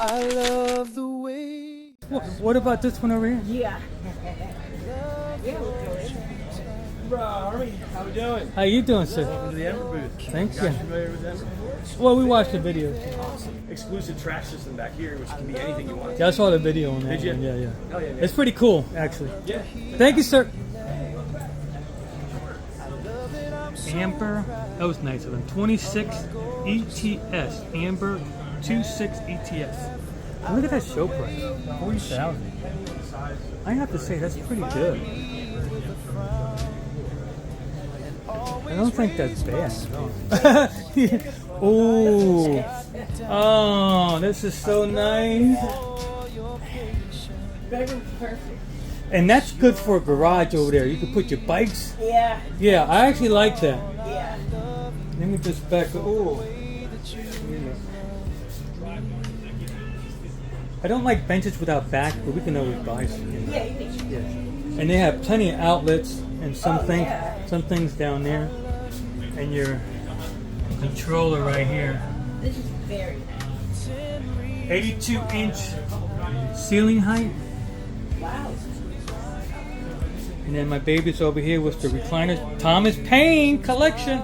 I love the way. What about this one over here? Yeah. How we doing? How you doing, sir? Welcome to the Ember booth. Thank You you. guys familiar with Ember? Well, we watched the video. Awesome. Exclusive trash system back here, which can be anything you want. Yeah, I saw the video on that. Did you? one. Yeah, yeah. Oh, yeah, yeah. It's pretty cool, actually. Yeah. Thank you, sir. Amber, that was nice of them. 26ETS. Amber 26ETS. Look at that show price. 40,000. I have to say that's pretty good. I don't think that's bad. Oh, oh, this is so nice. Perfect. And that's good for a garage over there. You can put your bikes. Yeah. Yeah, I actually like that. Yeah. Let me just back. Oh, I don't like benches without back, but we can always buy some. Yeah, you can. Yeah. And they have plenty of outlets and some Oh, things, yeah. some things down there, and your controller right here. This is very nice. 82-inch ceiling height. Wow. And then my baby's over here with the recliner. Thomas Paine collection.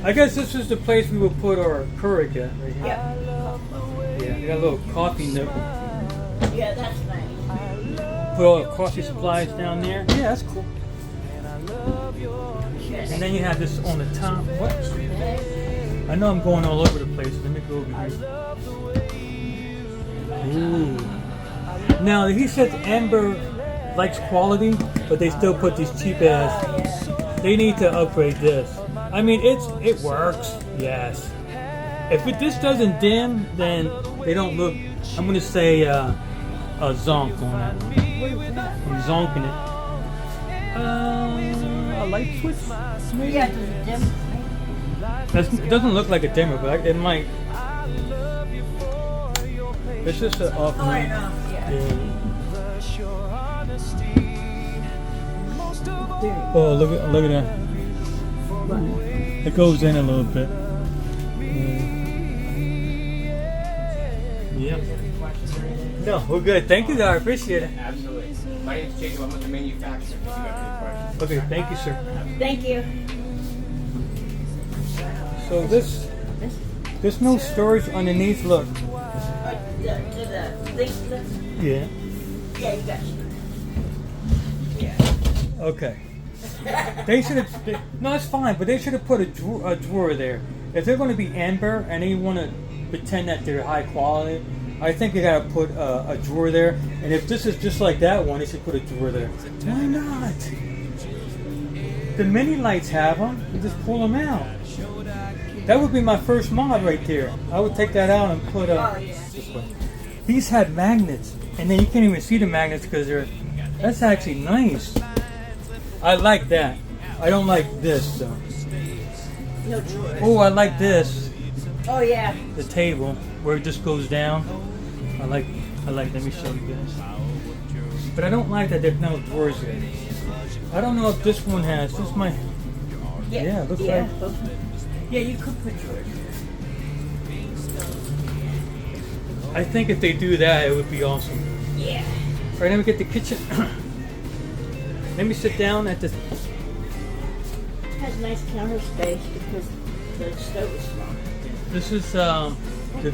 I guess this is the place we would put our Keurig at right here. Yeah. Yeah, they got a little coffee nook. Yeah, that's nice. Put all the coffee supplies down there. Yeah, that's cool. And then you have this on the top. What? I know I'm going all over the place. Let me go over here. Ooh. Now he says Ember likes quality, but they still put these cheap ass. They need to upgrade this. I mean, it works. Yes. If this doesn't dim, then they don't look. I'm gonna say a zonk on that one. I'm zonking it. A light switch? Maybe? Yeah, does it dim? It doesn't look like a dimmer, but it might. It's just an off. Oh, I know. Yeah. Oh, look at that. It goes in a little bit. Yep. No, we're good. Thank you, though. I appreciate it. Absolutely. My name's Jacob. I'm with the manufacturer. If you have any questions. Okay, thank you, sir. Thank you. So there's no storage underneath. Look. To the thing. Yeah. Yeah, you got you. Yeah. Okay. They should have. No, it's fine, but they should have put a drawer there. If they're going to be Ember and they want to pretend that they're high quality, I think you got to put a drawer there. And if this is just like that one, they should put a drawer there. Why not? The mini lights have them. You just pull them out. That would be my first mod right there. I would take that out and put this way. These had magnets, and then you can't even see the magnets because they're. That's actually nice. I like that. I don't like this though. No drawer. Oh, I like this. Oh, yeah. The table where it just goes down. I like. Let me show you guys. But I don't like that there's no drawers there. I don't know if this one has. This might. Yeah, it looks like. Yeah, you could put drawers. I think if they do that, it would be awesome. Yeah. All right, let me get the kitchen. Let me sit down at this. It has nice counter space because the stove is small. This is the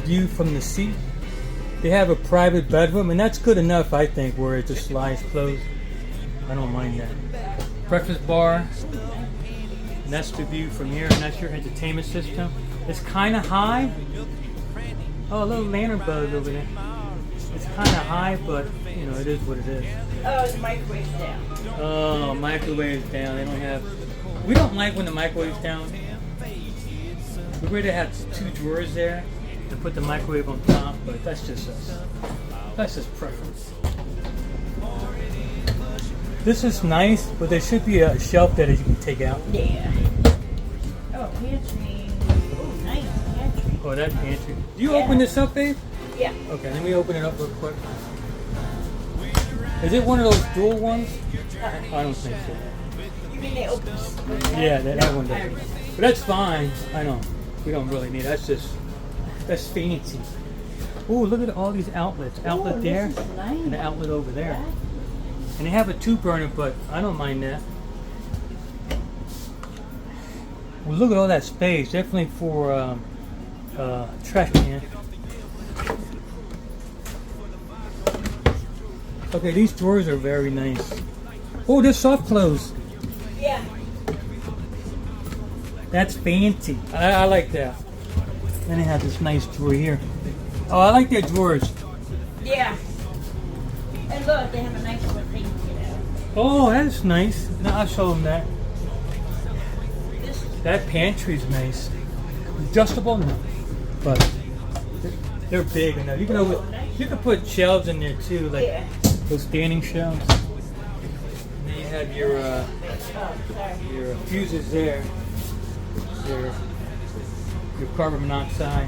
view from the seat. They have a private bedroom, and that's good enough, I think, where it just slides closed. I don't mind that. Breakfast bar. And that's the view from here, and that's your entertainment system. It's kind of high. Oh, a little lantern bug over there. It's kind of high, but you know, it is what it is. Oh, the microwave's down. Oh, microwave's down. They don't have. We don't like when the microwave's down. We would have had 2 drawers there to put the microwave on top, but that's just us. That's just preference. This is nice, but there should be a shelf there that you can take out. Yeah. Oh, pantry. Oh, nice pantry. Oh, that pantry. Do you open this up, babe? Yeah. Okay, let me open it up real quick. Is it one of those dual ones? I don't think so. You mean they open? Yeah, that one does. But that's fine. I know. We don't really need it. That's fancy. Oh, look at all these outlets. Outlet Ooh, there this is nice. and an outlet over there. Right? And they have a 2-burner, but I don't mind that. Well, look at all that space. Definitely for trash can. Okay, these drawers are very nice. Oh, they're soft close. Yeah. That's fancy. I like that. Then they have this nice drawer here. Oh, I like their drawers. Yeah. And look, they have a nice one thing to get out. Oh, that's nice. Now I'll show them that. This is That pantry's nice. Adjustable? No. But they're big enough. You can put shelves in there too, like yeah. those standing shelves. And then you have your Oh, sorry. your fuses there. Your carbon monoxide.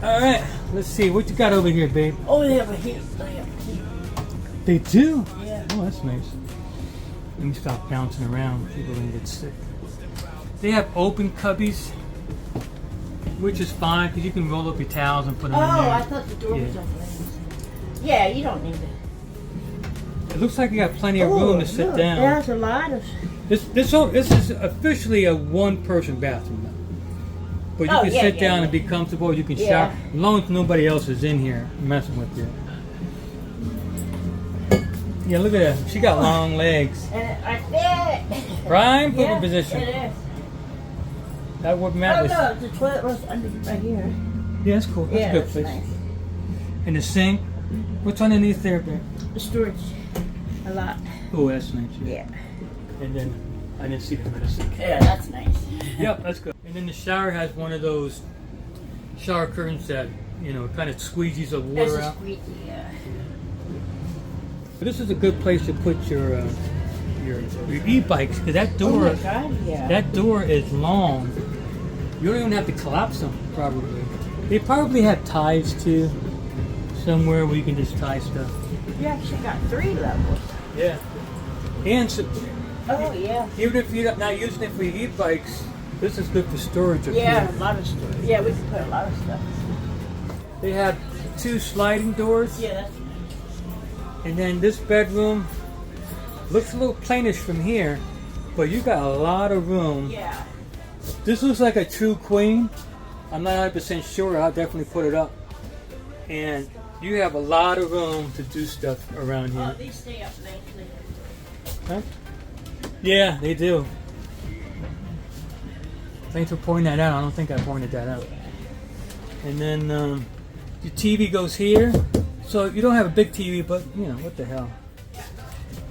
All right, let's see what you got over here, babe. Oh, they have a heat. They have a heat. They do. Yeah. Oh, that's nice. Let me stop bouncing around. People are gonna get sick. They have open cubbies, which is fine because you can roll up your towels and put them in Oh, there. I thought the door was Yeah. open. Yeah, you don't need it. It looks like you got plenty of room to sit look, down. There's a lot of. This is officially a 1-person bathroom now. But you Oh, can yeah, sit yeah, down yeah. and be comfortable. You can Yeah. shower as long as nobody else is in here messing with you. Yeah, look at that. She got long legs. And I fit. Prime pooping Yeah, position. it is. That would Oh matter. no, the toilet was under right here. Yeah, that's cool. That's Yeah, a good that's place. nice. And the sink. What's underneath there, babe? The storage, a lot. Oh, that's nice. Yeah. And then I didn't see the medicine. Yeah, that's nice. Yep, that's good. And then the shower has one of those shower curtains that, kind of squeegees the There's water a out. squeaky. But this is a good place to put your e-bikes because that Oh door, my God, yeah. that door is long. You don't even have to collapse them, probably. They probably have ties too, somewhere where you can just tie stuff. You actually got 3 levels. Yeah. And so, Oh yeah. even if you're not using it for your e-bikes, this is good for storage. Yeah, a lot of storage. Yeah, we can put a lot of stuff. They have 2 sliding doors. Yeah, that's And then this bedroom looks a little plainish from here, but you got a lot of room. yeah. This looks like a true queen. I'm not 100% sure. I'll definitely put it up. And you have a lot of room to do stuff around Oh, here. these stay up nicely. Huh? Yeah, they do. Thanks for pointing that out. I don't think I pointed that out. And then your TV goes here. So you don't have a big TV, but what the hell.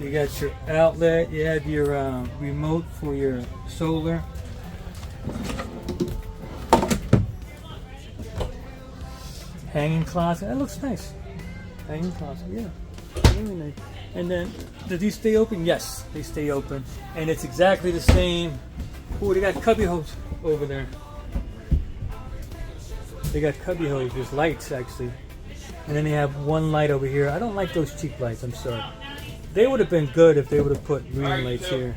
You got your outlet. You have your remote for your solar. Hanging closet. That looks nice. Hanging closet, yeah. Really nice. And then, do these stay open? Yes, they stay open. And it's exactly the same. Oh, they got cubby holes over there. They got cubby holes. There's lights, actually. And then they have one light over here. I don't like those cheap lights, I'm sorry. They would have been good if they would have put green lights here.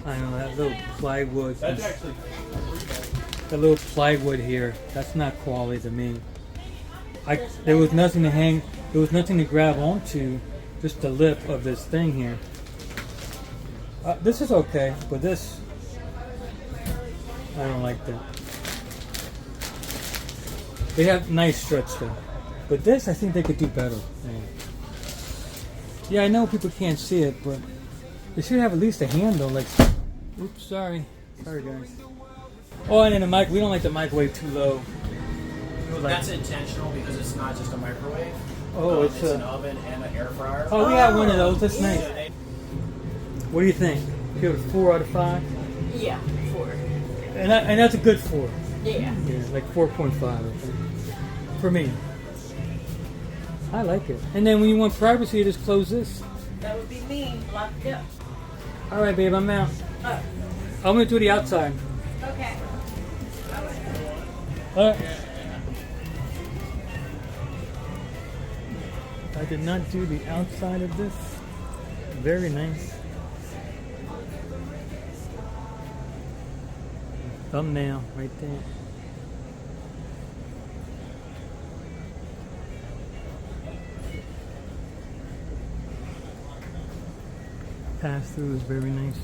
I know that little plywood. That's actually The little plywood here. That's not quality to me. There was nothing to hang. There was nothing to grab onto. Just the lip of this thing here. This is okay, but this I don't like that. They have nice struts though, but this I think they could do better. Yeah, I know people can't see it, but they should have at least a handle. Like, oops, sorry guys. Oh, and then the mic. We don't like the microwave too low. That's intentional because it's not just a microwave. Oh, it's an oven and an air fryer. Oh, we have one of those. That's nice. So they- What do you think? Give it a 4 out of 5, Yeah, 4. and that's a good 4. Yeah. Yeah, like 4.5, I think. For me, I like it. And then when you want privacy, you just close this. That would be me, locked up. All right, babe, I'm out. Oh, I'm gonna do the outside. okay. All right. I did not do the outside of this. Very nice. Thumbnail right there. Pass through is very nice.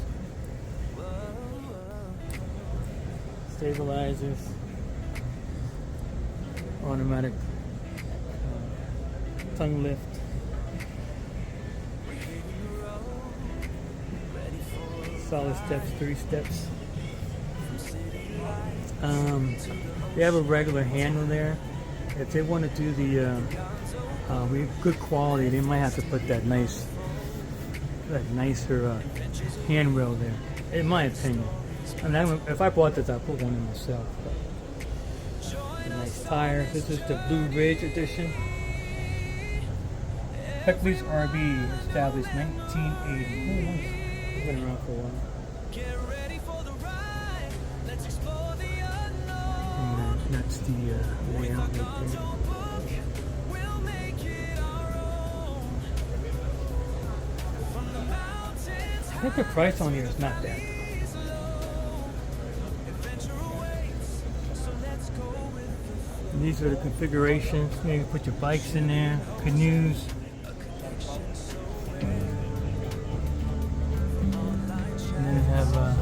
Stabilizers. Automatic tongue lift. Solid steps, 3 steps. They have a regular handle there. If they want to do the good quality, they might have to put that nicer handrail there. In my opinion. I mean, if I bought this, I'd put one in myself. But nice tires. This is the Blue Ridge edition. Beckley's RB, established 1980. Oh, nice. Been around for a while. And that's the layout right there. I think the price on here is not bad. And these are the configurations. You can put your bikes in there, canoes. And then they have a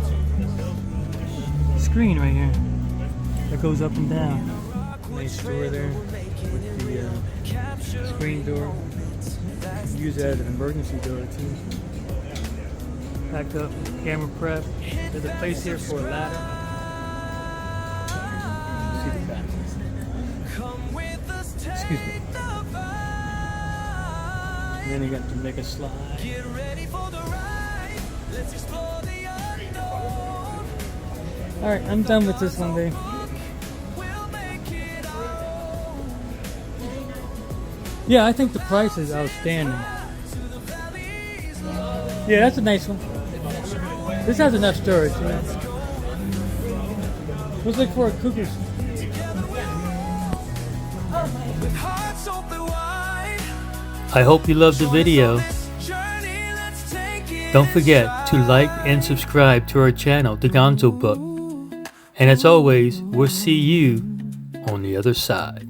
screen right here that goes up and down. Nice door there with the screen door. Use that as an emergency door too. Packed up, camera prep. There's a place here for a ladder. See the back. Excuse me. And then you got to make a slide. Alright, I'm done with this one, babe. Yeah, I think the price is outstanding. Yeah, that's a nice one. This has enough storage. Yeah. Looks like for a Cougar. I hope you loved the video. Don't forget to like and subscribe to our channel, The Gonzo Book. And as always, we'll see you on the other side.